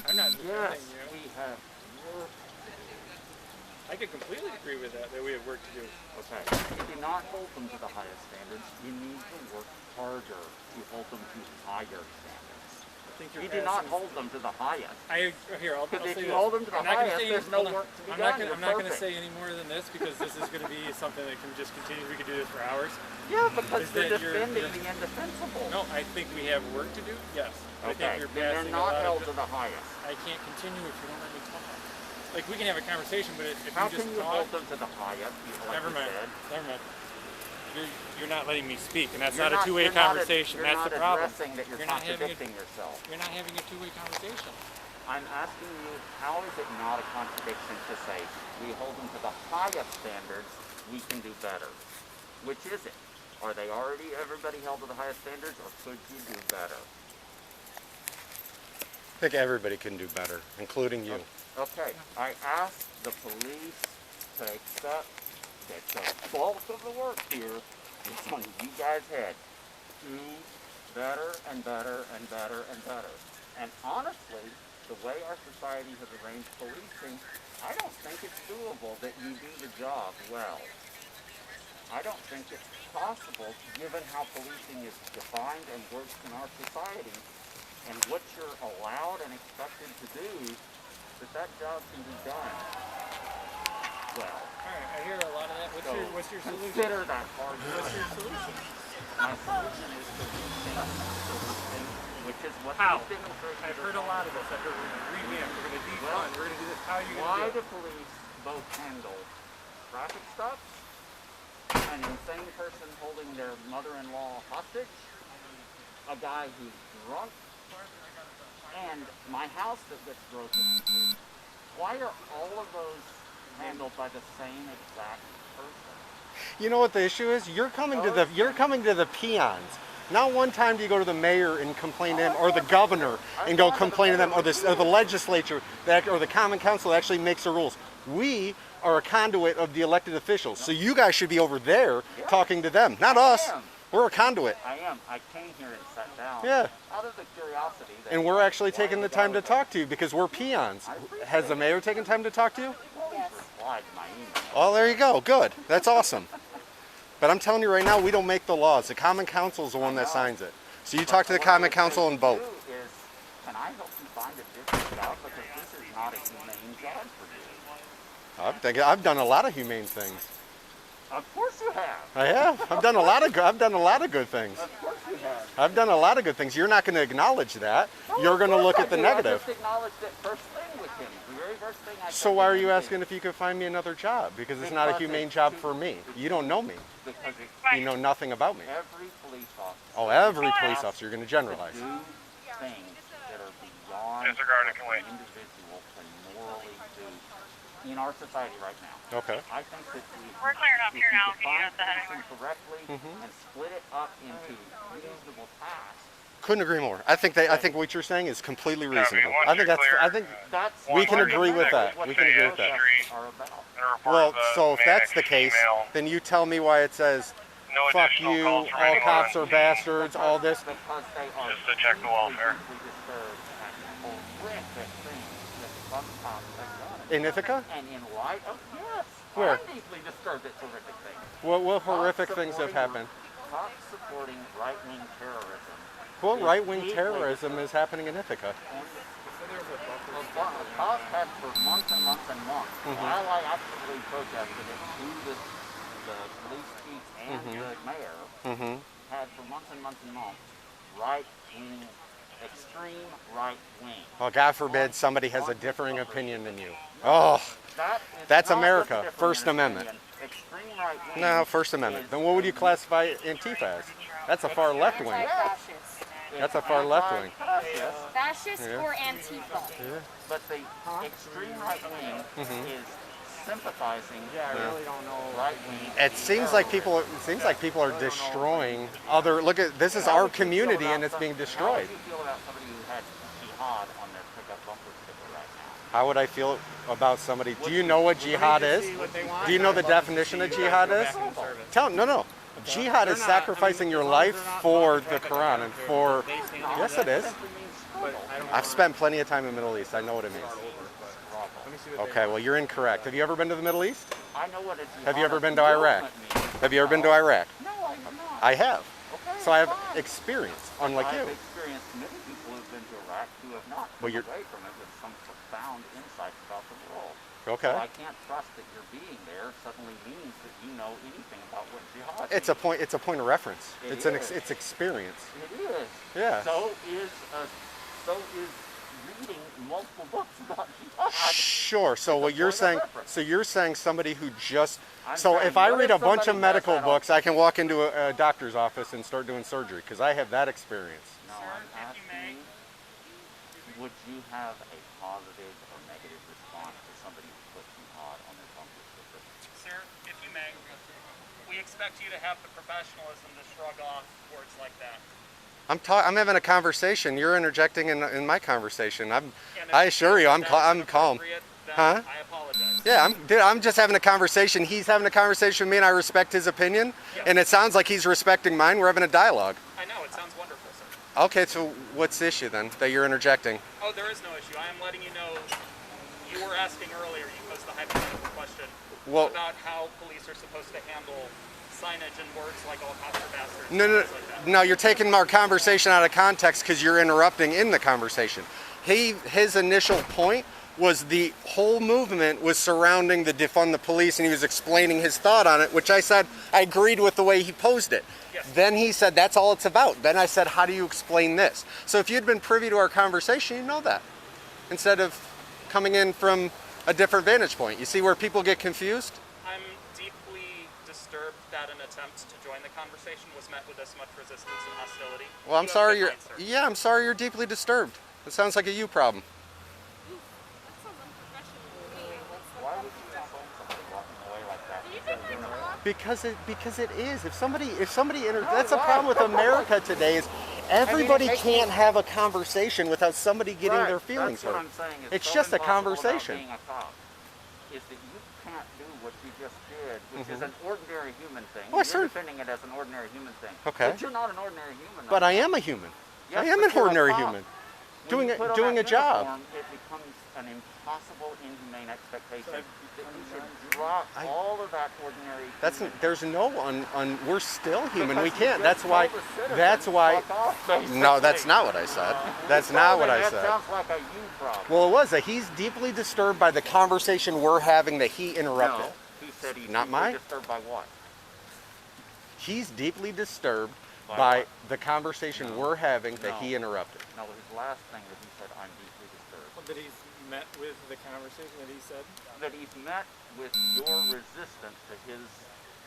I'm not Yes, defending you. we have work. I could completely agree with that we have work to do. Okay. You do not hold them to the highest standards. You need to work harder to hold them to higher standards. I think You do not hold them to the highest. I'll Because say if you this. hold them to the I'm not gonna highest, say there's no work to be done. I'm not going to say any more than this because this is going to be something that can just continue. We could do this for hours. Yeah, because Is you're that defending the indefensible. No, I think we have work to do. Yes. I think Okay, you're then passing they're not a lot held of to the highest. I can't continue if you don't let me talk. Like, we can have a conversation, but if How you just can you talk... hold them to the highest? Like Never mind. Said? Never mind. You're not letting me speak, and that's You're not a two-way conversation. You're That's not the problem. addressing that you're not having contradicting yourself. You're not having a two-way conversation. I'm asking you, how is it not a contradiction to say we hold them to the highest standards, we can do better? Which is it? Are they already everybody held to the highest standards, or could you do better? I think everybody can do better, including you. Okay, I asked the police to accept that the bulk of the work here is on you guys' head. Do better and better and better and better. And honestly, the way our society has arranged policing, I don't think it's doable that you do the job well. I don't think it's possible, given how policing is defined and works in our society, and what you're allowed and expected to do, that job can be done well. All right, I hear a lot of that. What's your solution? Consider that hard. What's your solution? My solution is to rethink, which is what How? these demonstrations I've heard a lot of this. I've heard we're going to revamp, we're going to defund, we're going to do this. How are you going to Why do do it? police both handle traffic stops, an insane person holding their mother-in-law hostage, a guy who's drunk, and my house that gets broken into? Why are all of those handled by the same exact person? You know what the issue is? You're coming to the peons. Not one time do you go to the mayor and complain to him, or the governor and go complain to them, or the legislature or the common council that actually makes the rules. We are a conduit of the elected officials, so you guys should be over there talking to them, not us. We're a conduit. I am. I came here and sat down. Yeah. Out of the curiosity. And we're actually taking the time to talk to you because we're peons. Has the mayor taken time to talk to you? Yes. Replied to my email. Oh, there you go. Good. That's awesome. But I'm telling you right now, we don't make the laws. The Common Council is the one that signs it. So you talk to the Common Council and vote. Can I help you find a different job, because this is not a humane job for you? I've done a lot of humane things. Of course you have. I have. I've done a lot of good things. Of course you have. I've done a lot of good things. You're not going to acknowledge that. You're going to look at the negative. I just acknowledged it first thing with him. The very first thing I said. So why are you asking if you could find me another job? Because it's not a humane job for me. You don't know me. Because You know nothing about me. every police officer. Oh, every police officer. You're going to generalize. Do things that are beyond Disregard, it can what wait. an individual can morally do in our society right now. Okay. I think that We're clearing up here now. Can you define get the heading? policing correctly and split it up into reasonable tasks. Couldn't agree more. I think what you're saying is completely reasonable. once I think you're clear, That's we can what agree with that. what We the can agree with that. protests are about. Well, so if that's the case, then you tell me why it says, no fuck additional you, calls from all anyone. cops are bastards, all this. Because they are Just to check the welfare. deeply disturbed at horrific things that some cops have done. In Ithaca? And in light of, yes, Where? I'm deeply disturbed at horrific things. What horrific things have happened? Cops supporting right-wing terrorism. What right-wing terrorism is happening in Ithaca? Cops had for months and months and months, while I actively protested it to the police chief and the mayor, had for months and months and months, right-wing, extreme right-wing. Well, God forbid somebody has a differing opinion than you. Oh, That is That's not America. what's different First in Amendment. opinion. Extreme right-wing no, First Amendment. Then what would you classify Antifa as? That's a far left wing. Anti-fascist. That's a far left wing. Fascist Yeah. or Antifa. But the extreme right-wing is sympathizing I really don't know. right-wing. It seems like people are destroying other. Look at this is our community and it's being How destroyed. would you feel about somebody who had jihad on their pickup bumper sticker right now? How would I feel about somebody? Do you know what jihad is? Do you know the definition of jihad is? No. Jihad is sacrificing your life for the Quran and for. Yes, it is. Simply means but I don't. I've spent plenty of time in the Middle East. I know what it means. Let me see what Okay, well, you're incorrect. Have you ever been to the Middle East? I know what a Have you ever jihadist been to Iraq? movement means. Have you ever been to Iraq? No, I have not. I have. Okay, So I have fine. experience, unlike I've you. experienced many people who've been to Iraq who have not Well, come you're- away from it with some profound insights about the world. Okay. So I can't trust that your being there suddenly means that you know anything about what jihad It's a point. It's a point of reference. It It's is. it's experience. It is. Yeah. So is reading multiple books about jihad. Sure. So It's a what you're point of saying? reference. So you're saying somebody who just. I'm So saying, if I what read if a bunch of somebody medical does that books, I can walk into a doctor's office and start doing surgery because I have that experience. No, Sir, I'm if you may. asking you, would you have a positive or negative response to somebody who puts jihad on their bumper sticker? Sir, if you may, we expect you to have the professionalism to shrug off words like that. I'm having a conversation. You're interjecting in my conversation. And if I assure you, I'm that's calm. inappropriate, then Huh? I apologize. Yeah, I'm just having a conversation. He's having a conversation with me, and I respect his opinion. Yes. And it sounds like he's respecting mine. We're having a dialogue. I know, it sounds wonderful, sir. Okay, so what's the issue then that you're interjecting? Oh, there is no issue. I am letting you know, you were asking earlier, you posed the hypothetical question Well, about how police are supposed to handle signage and words like all cops are bastards. no, and no, things like that. no. You're taking our conversation out of context because you're interrupting in the conversation. His initial point was the whole movement was surrounding the defund the police, and he was explaining his thought on it, which I said I agreed with the way he posed it. Yes. Then he said that's all it's about. Then I said, how do you explain this? So if you'd been privy to our conversation, you know that. Instead of coming in from a different vantage point. You see where people get confused? I'm deeply disturbed that an attempt to join the conversation was met with this much resistance and hostility. Well, I'm You have a sorry good you're. night, sir. Yeah, I'm sorry you're deeply disturbed. It sounds like a you problem. Why would you tell somebody walking away like that? Because it is. If somebody that's the problem with America today is everybody makes can't have a conversation without somebody getting their feelings That's hurt. what I'm saying. It's so just a impossible about conversation. being a cop, is that you can't do what you just did, which is an ordinary human thing. Well, You're sir. defending it as an ordinary human thing. Okay. But you're not an ordinary human. But right I now. am a human. Yes, I am but an you're a ordinary cop. human. When you put on Doing that a job. uniform, it becomes an impossible, inhumane expectation that you should drop all of that ordinary. There's no we're still human. We Because you can't. just told the citizens, "Fuck off," No, that's basically. not what I said. That's not what I That said. sounds like a you problem. Well, it was that he's deeply disturbed by the conversation we're having that he interrupted. No, he said he's Not deeply mine? disturbed by what? He's deeply disturbed By by what? the conversation we're having that No. he interrupted. No, his last thing that he said, I'm deeply disturbed. That he's met with the conversation that he said. That he's met with your resistance to his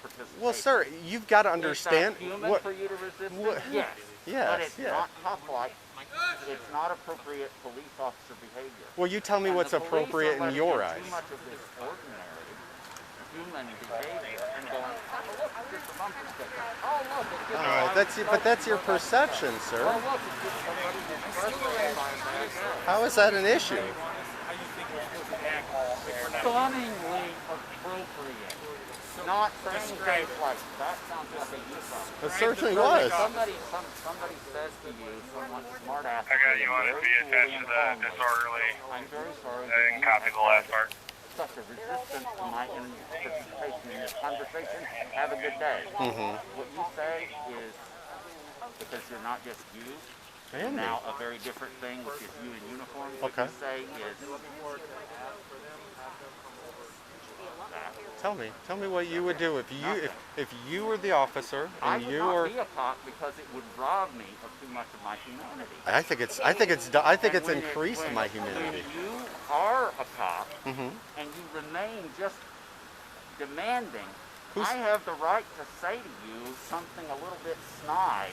participation. Well, sir, you've got to understand Is that human what. for you to resist what- it? Yes. Yes, But it's yeah. not tough-like. It's not appropriate police officer behavior. Well, you tell me And what's the police appropriate are in your letting eyes. Too much of this ordinary human behavior and going, oh, look, it's just a bumper sticker. Oh, look, it's just All right, but that's your perception, Oh, sir. look, it's just somebody who's frustrated by a bad day. How is that an issue? How you think we're supposed to act if we're not. Stunningly appropriate. Not saying things like, that sounds like a you problem. It certainly So was. somebody says to you, someone smart ass, I got you on it. Be attached to the disorderly I'm very sorry. and copy the last part. Such a resistance to my participation in this conversation. Have a good day. What you say is, because you're not just you, I am me. now a very different thing, which is you in uniform. What Okay. you say is, Tell me what you would do if you were the officer I and would you not were. be a cop because it would rob me of too much of my humanity. I think it's And when increased when- my humanity. When you are a cop Mhm. and you remain just demanding, Who's- I have the right to say to you something a little bit snide.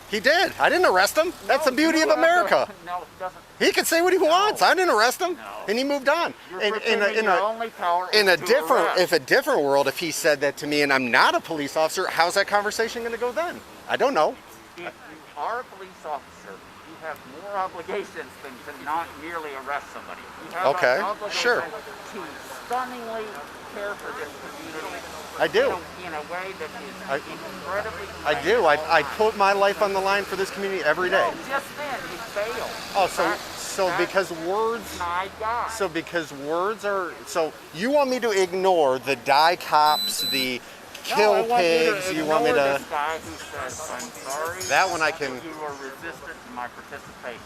He did. I didn't arrest him. That's the No, beauty you of have to- America. No, it doesn't. He can say what he wants. I didn't arrest him, No. and he moved on. You're In pretending your only power in is a to different arrest. if a different world, if he said that to me and I'm not a police officer, how's that conversation going to go then? I don't know. If you are a police officer, you have more obligations than to not merely arrest somebody. You have Okay, an obligation sure. to stunningly care for this community. I do. In a way that is incredibly I do. I put my life on the line for this community every day. No, just then he failed. Oh, so That because words. snide guy. So because words are. So you want me to ignore the die cops, the kill no, I want pigs? You want me ignore to? this guy who says, "I'm sorry." That one I can. You are resistant to my participation.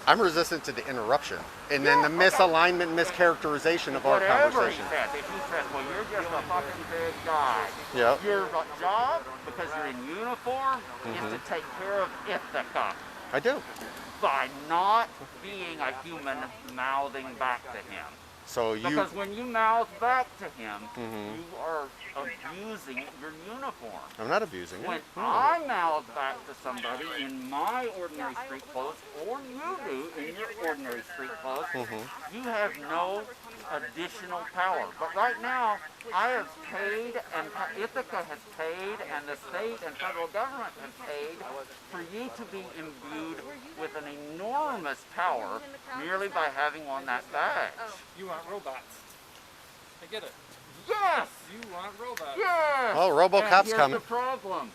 I'm resistant to the interruption and then the misalignment, mischaracterization of our Whatever conversation. he says, if he says, "Well, you're just a fucking big guy," Yep. your job, because you're in uniform, is to take care of Ithaca I do. by not being a human mouthing back to him. So you. Because when you mouth back to him, you are abusing your uniform. I'm not abusing When it. I mouth back to somebody in my ordinary street clothes, or you do in your ordinary street clothes, you have no additional power. But right now, I have paid, and Ithaca has paid, and the state and federal government has paid for you to be imbued with an enormous power merely by having on that badge. You want robots. I get it. Yes! You want robots. Yes! Oh, RoboCop's And here's coming. the problem.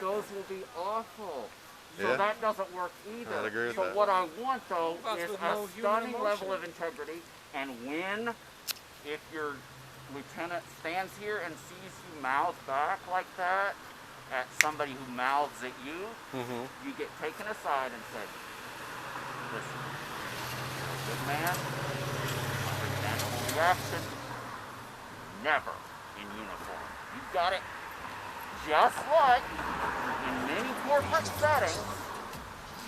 Those will be awful. So Yeah. that doesn't work either. I'd agree with so that. what I want though Robots is with a no human stunning emotion. level of integrity, and when, if your lieutenant stands here and sees you mouth back like that at somebody who mouths at you, you get taken aside and said, "Listen, good man, understandable reaction, never in uniform. You got it." Just like in many corporate settings,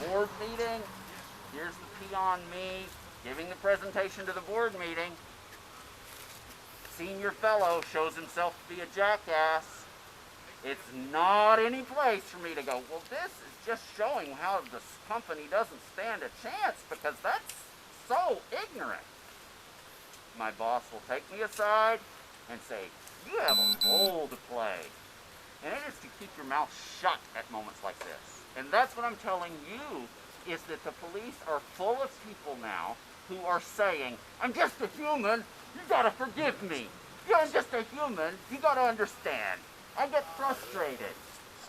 board meeting, here's the peon me giving the presentation to the board meeting. Senior fellow shows himself to be a jackass. It's not any place for me to go, "Well, this is just showing how this company doesn't stand a chance," because that's so ignorant. My boss will take me aside and say, "You have a role to play." And it is to keep your mouth shut at moments like this. And that's what I'm telling you, is that the police are full of people now who are saying, "I'm just a human, you gotta forgive me. Yeah, I'm just a human, you gotta understand." I get frustrated.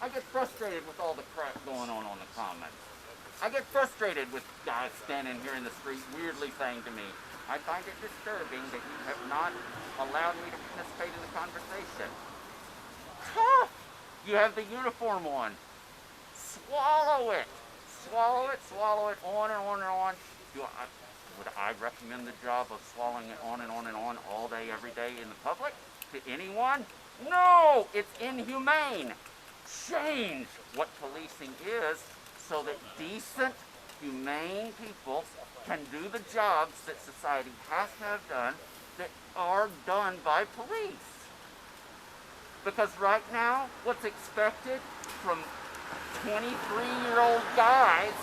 I get frustrated with all the crap going on the comments. I get frustrated with guys standing here in the street weirdly saying to me, "I find it disturbing that you have not allowed me to participate in the conversation." Tough! You have the uniform on. Swallow it. Swallow it, swallow it, on and on and on. Would I recommend the job of swallowing it on and on and on all day, every day in the public to anyone? No! It's inhumane. Change what policing is so that decent, humane people can do the jobs that society has to have done that are done by police. Because right now, what's expected from 23-year-old guys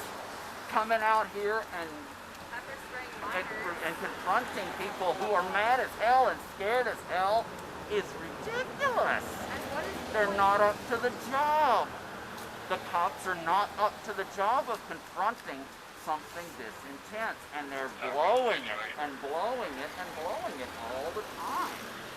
coming out here and confronting people who are mad as hell and scared as hell is ridiculous. They're not up to the job. The cops are not up to the job of confronting something this intense, and they're blowing it and blowing it and blowing it all the time.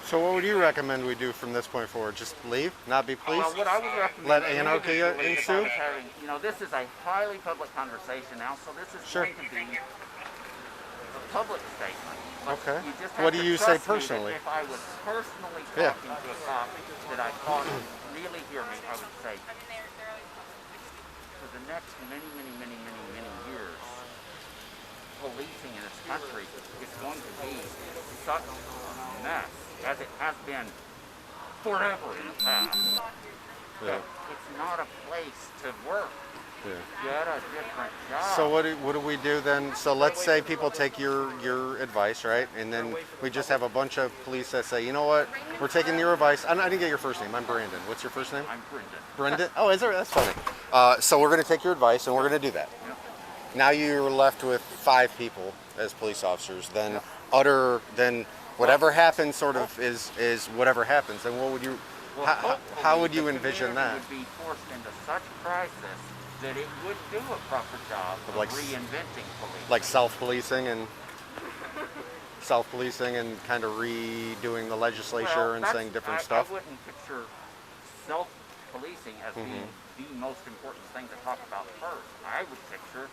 So what would you recommend we do from this point forward? Just leave, not be policed? What I would recommend, Let anarchy individually, if I ensue? was having, this is a highly public conversation now, so this is Sure. going to be a public statement. But Okay. you just have What do to you say trust me that personally? If I was personally Yeah. talking to a cop that I thought would really hear me, I would say, for the next many years, policing in this country is going to be such a mess, as it has been forever in the past. Yeah. It's not a place to work. Yeah. Get a different job. So what do we do then? So let's say people take your advice, right? And then we just have a bunch of police that say, "You know what? We're taking your advice." I didn't get your first name. I'm Brandon. What's your first name? I'm Brendan. Brendan? Oh, is there? That's funny. So we're going to take your advice and we're going to do that. Yep. Now you're left with 5 people as police officers. Then then whatever happens sort of is whatever happens. Then what would you? Well, How hopefully would you the envision community that? would be forced into such crisis that it would do a proper job of Like reinventing police. like self-policing and kind of redoing the legislature and saying different stuff. I wouldn't picture self-policing as being the most important thing to talk about first. I would picture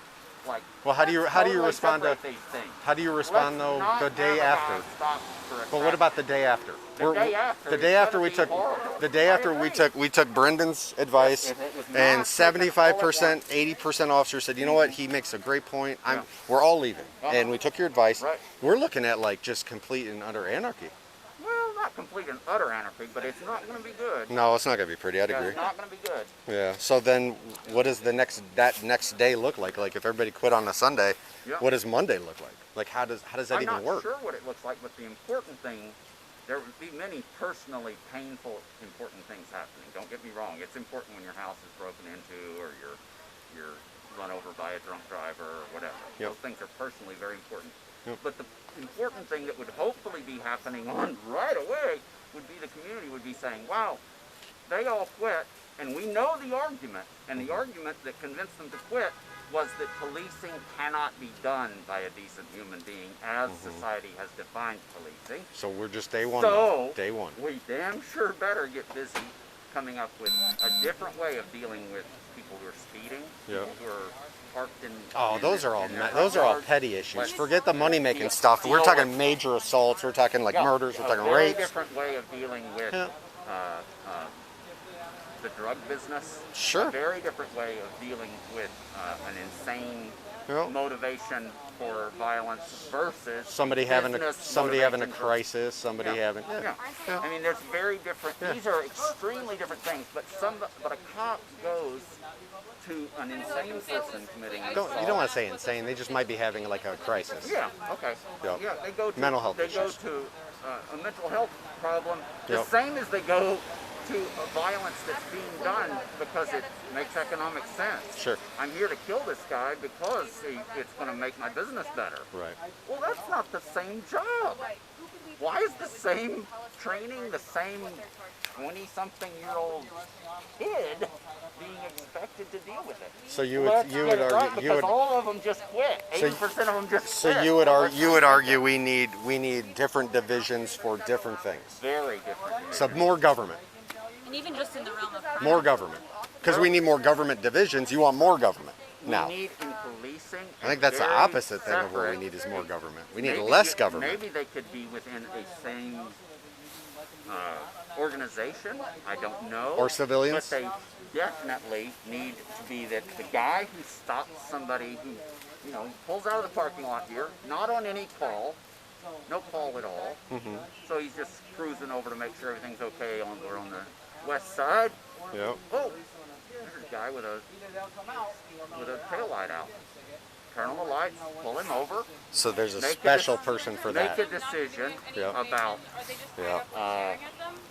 like. Well, how do you totally respond to separate these things. how do you respond Let's though not the day have a after? guy stop for a But what traffic about the day after? The day after The is day after gonna we be took horrible. the day I after agree. we took Brendan's advice, If it was not and taken all at 75%, 80% officers said, you know what, he makes a great point. Yeah. We're all leaving, Uh-huh. and we took your advice. Right. We're looking at like just complete and utter anarchy. Well, not complete and utter anarchy, but it's not going to be good. No, it's not gonna be pretty. I'd Yeah, agree. it's not going to be good. Yeah. So then, what does that next day look like? Like if everybody quit on a Sunday, Yeah. what does Monday look like? Like how does that I'm even not work? sure what it looks like, but the important thing, there would be many personally painful, important things happening. Don't get me wrong. It's important when your house is broken into or you're run over by a drunk driver or whatever. Yep. Those things are personally very important. Yep. But the important thing that would hopefully be happening on right away would be the community would be saying, wow, they all quit, and we know the argument, and the argument that convinced them to quit was that policing cannot be done by a decent human being as society has defined policing. So we're just day one. So, Day one. we damn sure better get busy coming up with a different way of dealing with people who are speeding, Yeah. people who are parked in. Oh, in those their- are all in their those are all front petty yards. issues. But- Forget the money making Yeah. stuff. We're You know, talking like- major assaults. We're talking like Yeah, murders. We're a talking very rapes. different way of dealing with Yeah. the drug business. Sure. A very different way of dealing with an insane Yeah. motivation for violence versus Somebody having a business having a motivation for- crisis. Somebody Yeah. having. Yeah. Yeah. I mean, there's very different. Yeah. These are extremely different things. But a cop goes to an insane person committing an You assault. don't want to say insane. They just might be having like a crisis. Yeah. Okay. Yep. Yeah. They go to Mental health They issues. go to a mental health problem. The Yep. same as they go to a violence that's being done because it makes economic sense. Sure. I'm here to kill this guy because it's going to make my business better. Right. Well, that's not the same job. Why is the same training, the same 20-something-year-old kid being expected to deal with it? So you Let's would get it right, argue because all of them just quit. 80% of them just so quit. you would argue we need different divisions for different things. Very different. So more government. And even just in the realm of More government. Because we need more government divisions. You want more government now. We need in policing. I think that's the very opposite thing of what we separate- need is more government. We need maybe less you- government. Maybe they could be within a same organization. I don't know. Or civilians. But they definitely need to be that the guy who stops somebody who, pulls out of the parking lot here, not on any call, no call at all. Mm-hmm. So he's just cruising over to make sure everything's okay. We're on the west side. Yep. Oh, there's a guy with a tail light out. Turn on the lights, pull him over, So there's a Make a special dec- person for make that. a decision Yeah. about Yeah.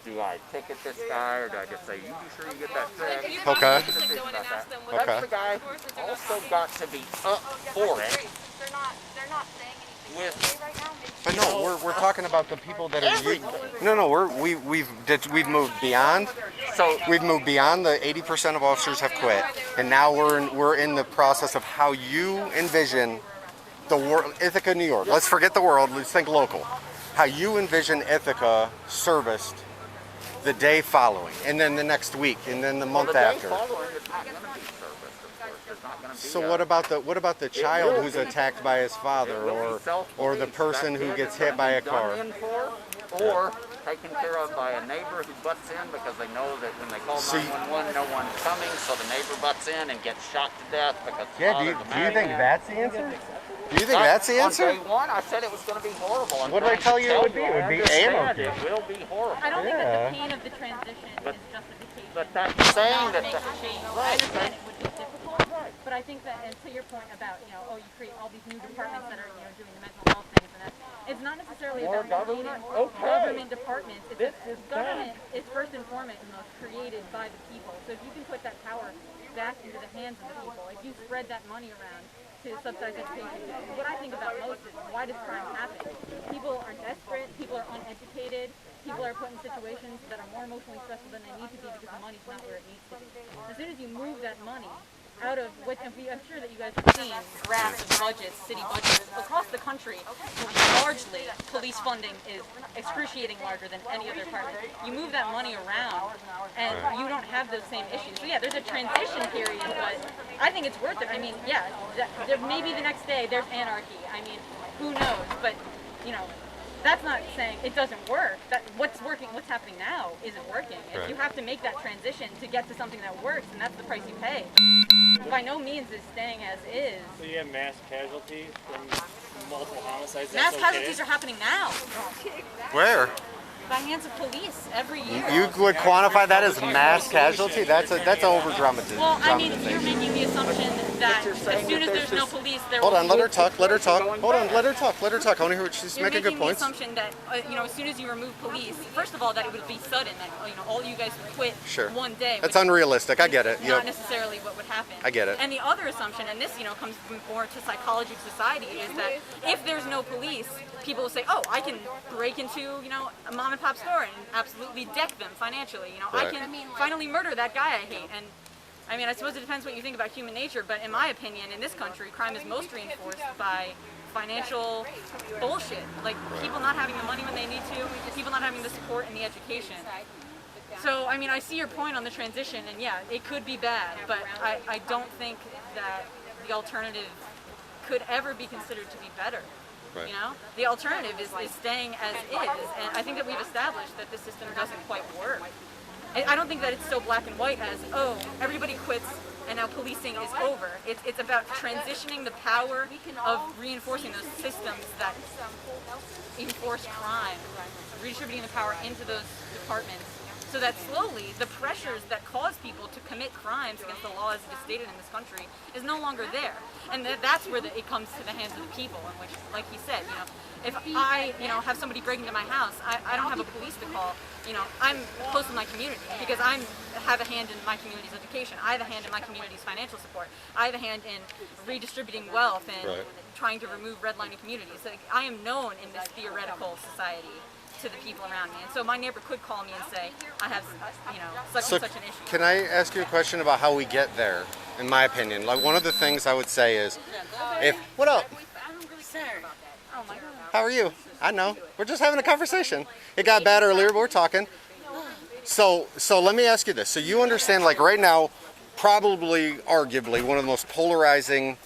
do I ticket this guy or do I just say, you be sure you get that check? Okay. Make a decision about that. Okay. That's the guy also got to be up for it They're not saying anything with right now. But no, we're talking about the people that are. everything. No, we've moved beyond. So We've moved beyond the 80% of officers have quit, and now we're in the process of how you envision the world, Ithaca, New York. Let's forget the world. Let's think local. How you envision Ithaca serviced the day following, and then the next week, and then the month the day after. following is not going to be serviced, of course. There's not going to be So a- what about the child will who's be. attacked by his father, It will be or the self-police. person That who kid gets is hit gonna by be a car? done in for, or taken care of by a neighbor who butts in because they know that when they call So you- 911, no one's coming, so the neighbor butts in and gets shot to death because the Yeah. father's a madman. that's the answer? Do you think that's the answer? On day one, I said it was going to be horrible. I'm What did I trying tell to you it would be? It would be I understand anarchy. It will be horrible. I don't think Yeah. that the pain of the transition But- is justification. But that's saying Not that make the, the change. I right, understand it would be difficult, but I think that, and to your point about, you create all these new departments that are, doing the mental health things and that, it's not necessarily More about government? creating Okay. government departments. It's This that is government is first and foremost created by the people. So if you can put that power back into the hands of the people, if you spread that money around to subsidize education, what I think about most is why does crime happen? People are desperate, people are uneducated, people are put in situations that are more emotionally stressful than they need to be because the money's not where it needs to be. As soon as you move that money out of what I'm sure that you guys have seen graphs of budgets, city budgets across the country. Largely, police funding is excruciating larger than any other department. You move that money around, and you don't have those same issues. So yeah, there's a transition period, but I think it's worth it. I mean, yeah, maybe the next day there's anarchy. I mean, who knows? But you know, that's not saying it doesn't work. That what's working, what's happening now isn't working. If you have to make that transition to get to something that works, and that's the price you pay. By no means is staying as is. So you have mass casualties from multiple homicides. Mass that's casualties okay? are happening now Where? by hands of police every year. You would quantify that as mass casualty? That's over dramatization. Well, I mean, you're making the assumption that as soon as there's no police, there Hold will on, let her talk. Let her talk. Hold on, let her talk. Let her talk. I want to hear what she's You're making good the points. assumption that you know, as soon as you remove police, first of all, that it would be sudden, that you know, all you guys would quit Sure. one day. That's which unrealistic. I get it. is Not Yep. necessarily what would happen. I get it. And the other assumption, and this comes more to psychology of society, is that if there's no police, people will say, "Oh, I can break into a mom and pop store and absolutely deck them financially. I Right. can finally murder that guy I hate." And I mean, I suppose it depends what you think about human nature, but in my opinion, in this country, crime is most reinforced by financial bullshit. Like people not having the money when they need to, people not having the support and the education. So, I mean, I see your point on the transition, and yeah, it could be bad, but I don't think that the alternative could ever be considered to be better. Right. The alternative is staying as is, and I think that we've established that the system doesn't quite work. I don't think that it's so black and white as, oh, everybody quits and now policing is over. It's about transitioning the power of reinforcing those systems that enforce crime, redistributing the power into those departments, so that slowly the pressures that cause people to commit crimes against the law as it is stated in this country is no longer there. And that's where it comes to the hands of the people, in which, like he said, if I, have somebody break into my house, I don't have a police to call. I'm close to my community because I have a hand in my community's education. I have a hand in my community's financial support. I have a hand in redistributing wealth and trying to remove redlining communities. Like, I am known in this theoretical society to the people around me, and so my neighbor could call me and say, I have, such and such an issue. Can I ask you a question about how we get there? In my opinion, like one of the things I would say is, what up? Oh my God. How are you? I know. We're just having a conversation. It got bad earlier, but we're talking. So let me ask you this. So you understand, like right now, probably, arguably, one of the most polarizing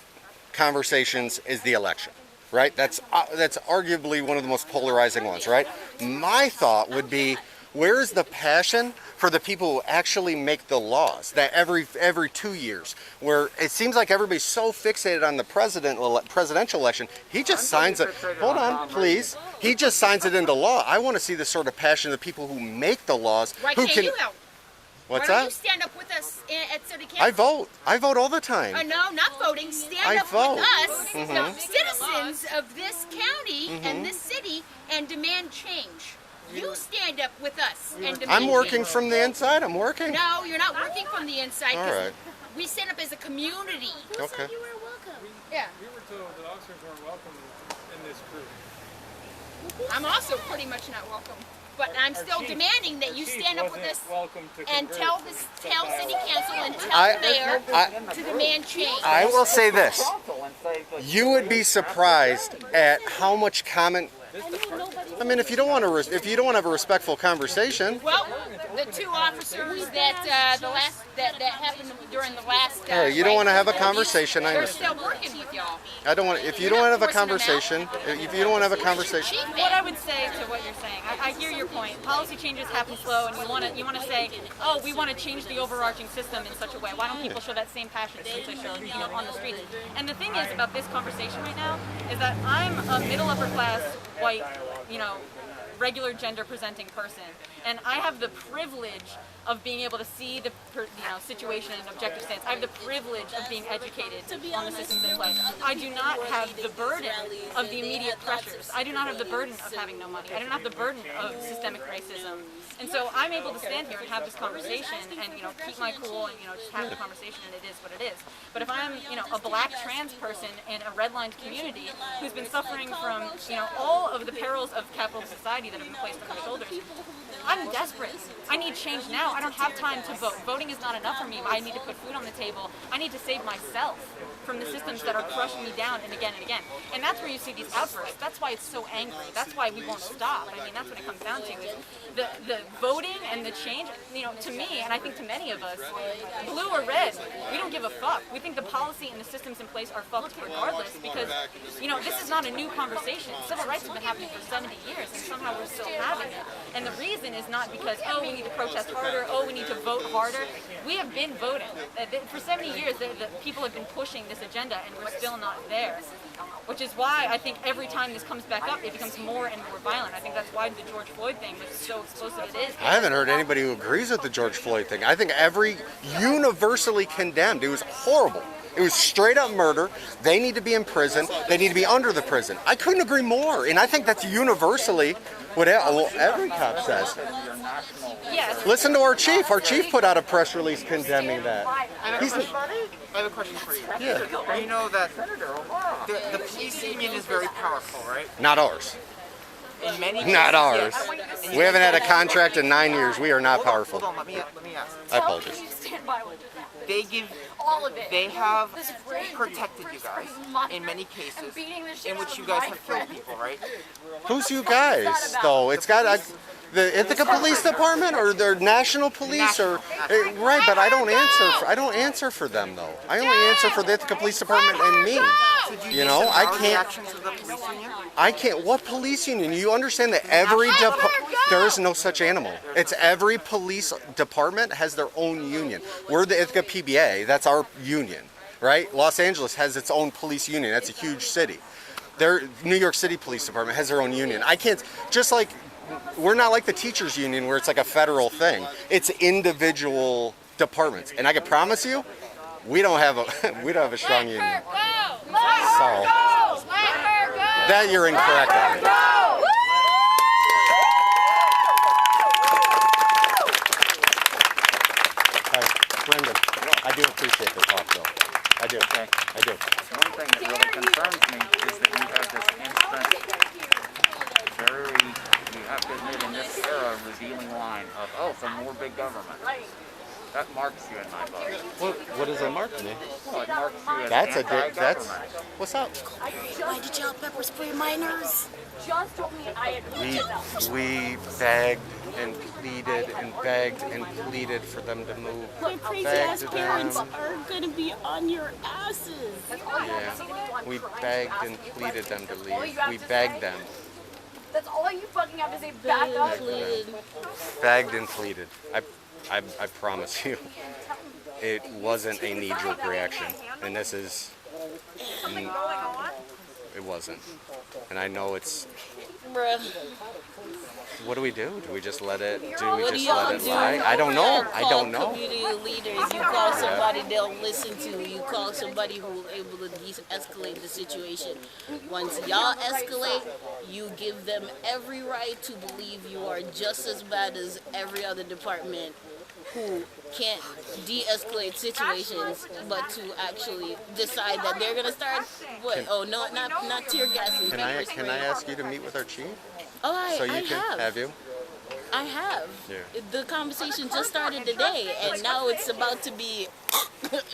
conversations is the election, right? That's arguably one of the most polarizing ones, right? My thought would be, where's the passion for the people who actually make the laws? That every 2 years, where it seems like everybody's so fixated on the presidential election, he just signs it. Hold on, please. He just signs it into law. I want to see the sort of passion of the people who make the laws. Why who can't you help? What's Why don't that? you stand up with us at City Council? I vote. I vote all the time. No, not voting. Stand I up vote. with us, the citizens of this county and this city, and demand change. You stand up with us and demand I'm working change. from the inside. I'm working. No, you're not working from the inside. All 'cause right. We stand up as a community. Okay. You were welcome. Yeah. We were told that officers weren't welcome in this group. I'm also pretty much not welcome. But I'm still demanding that you stand up with us and tell City Council and tell the mayor to demand change. I will say this. You would be surprised at how much comment. I mean, if you don't want to have a respectful conversation. Well, the two officers that that happened during the last. You don't want to have a conversation. I They're understand. still working with y'all. I don't want. If you don't want to have a conversation, if you don't want to have a conversation. What I would say to what you're saying, I hear your point. Policy changes happen slow, and you want to say, oh, we want to change the overarching system in such a way. Why don't people show that same passion since they show on the streets? And the thing is about this conversation right now is that I'm a middle upper class white, regular gender presenting person, and I have the privilege of being able to see the situation in an objective stance. I have the privilege of being educated on the systems in place. I do not have the burden of the immediate pressures. I do not have the burden of having no money. I do not have the burden of systemic racism. And so I'm able to stand here and have this conversation and keep my cool and just have the conversation, and it is what it is. But if I'm a black trans person in a redlined community who's been suffering from all of the perils of capitalist society that have been placed on their shoulders, I I'm desperate. I need change now. I don't have time to vote. Voting is not enough for me. I need to put food on the table. I need to save myself from the systems that are crushing me down and again and again. And that's where you see these outbursts. That's why it's so angry. That's why we won't stop. I mean, that's what it comes down to. Is the voting and the change, you know, to me, and I think to many of us, blue or red, we don't give a fuck. We think the policy and the systems in place are fucked regardless because, you know, this is not a new conversation. Civil rights have been happening for 70 years and somehow we're still having it. And the reason is not because, oh, we need to protest harder, oh, we need to vote harder. We have been voting. For 70 years, the people have been pushing this agenda and we're still not there. Which is why I think every time this comes back up, it becomes more and more violent. I think that's why the George Floyd thing was so explosive it is. I haven't heard anybody who agrees with the George Floyd thing. I think every universally condemned. It was horrible. It was straight up murder. They need to be in prison. They need to be under the prison. I couldn't agree more. And I think that's universally what every cop says. Yes. Listen to our chief. Our chief put out a press release condemning that. I have a question for you. Yeah. You know that the police union is very powerful, right? Not ours. In many cases, Not ours. yes. We haven't had a contract in 9 years. We are not powerful. Hold on, let me ask. I apologize. They have protected you guys in many cases in which you guys have killed people, right? Who's you guys, though? It's got the Ithaca Police Department or their national police, or right? But I don't answer. I don't answer for them, though. I only answer for the Ithaca Police Department and me. You know, I can't. I can't. What police union? You understand that every there is no such animal. It's every police department has their own union. We're the Ithaca PBA. That's our union, right? Los Angeles has its own police union. That's a huge city. Their New York City Police Department has their own union. I can't. Just like we're not like the teachers union where it's like a federal thing. It's individual departments, and I can promise you, we don't have a strong union. So that you're incorrect on. Brendan, I do appreciate the talk, though. I do. Okay. I do. One thing that really concerns me is that you have this instant, you have to admit in this era, revealing line of, oh, some more big government. That marks you in my book. What does that mark me? Well, it marks you as That's what's up? Why did y'all pepper spray minors? Just told me I had We begged and pleaded and begged and pleaded for them to move. Your crazy ass parents are gonna be on your asses. Yeah. We begged and pleaded them to leave. We begged them. That's all you fucking have to say. Back up. Begged and pleaded. I promise you, it wasn't a knee-jerk reaction, and this is. It wasn't, and I know it's. Bruh. What do we do? Do we just let it? Do we What just do y'all let it do? lie? I don't know. I don't know. Community leaders, you call somebody they'll listen to. You call somebody who's able to de-escalate the situation. Once y'all escalate, you give them every right to believe you are just as bad as every other department who can't de-escalate situations, but to actually decide that they're gonna start not tear gassing. Can I ask you to meet with our chief? Oh, So you can have you? I have. Yeah. The conversation just started today, and now it's about to be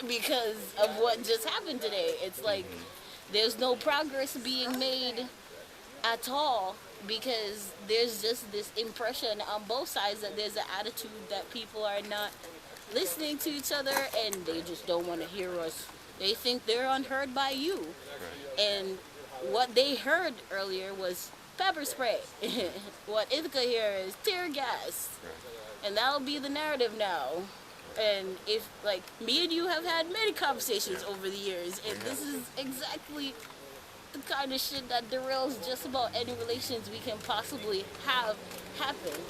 because of what just happened today. It's like there's no progress being made at all because there's just this impression on both sides that there's an attitude that people are not listening to each other and they just don't want to hear us. They think they're unheard by you. Right. And what they heard earlier was pepper spray. What Ithaca here is tear gas. Right. And that'll be the narrative now. And if, like, me and you have had many conversations over the years, and this is exactly the kind of shit that derails just about any relations we can possibly have happen.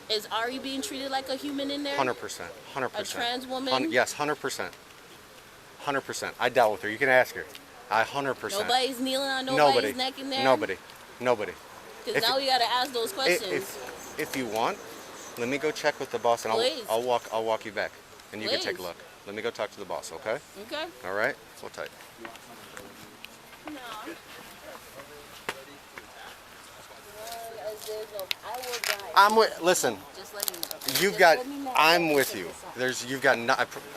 Is Ari being treated like a human in there? 100%. 100%. A trans woman? Yes, 100%. 100%. I dealt with her. You can ask her. 100%. Nobody's kneeling on nobody's neck in there? Nobody. Because now we got to ask those questions. If you want, let me go check with the boss, and I'll walk you back, and you can take a look. Let me go talk to the boss, okay? Okay. All right. Hold tight. No. There's a Look, I will die. I'm with. Listen, Just let me know. you've Just got. let me know. I'm Check with you. this out. You've got.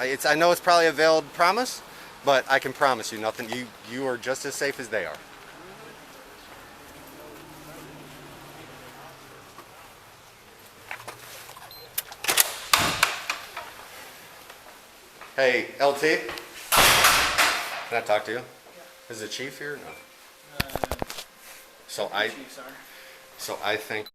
It's. I know it's probably a veiled promise, but I can promise you nothing. You are just as safe as they are. Hey, LT. Can I talk to you? Is the chief here? No. So I think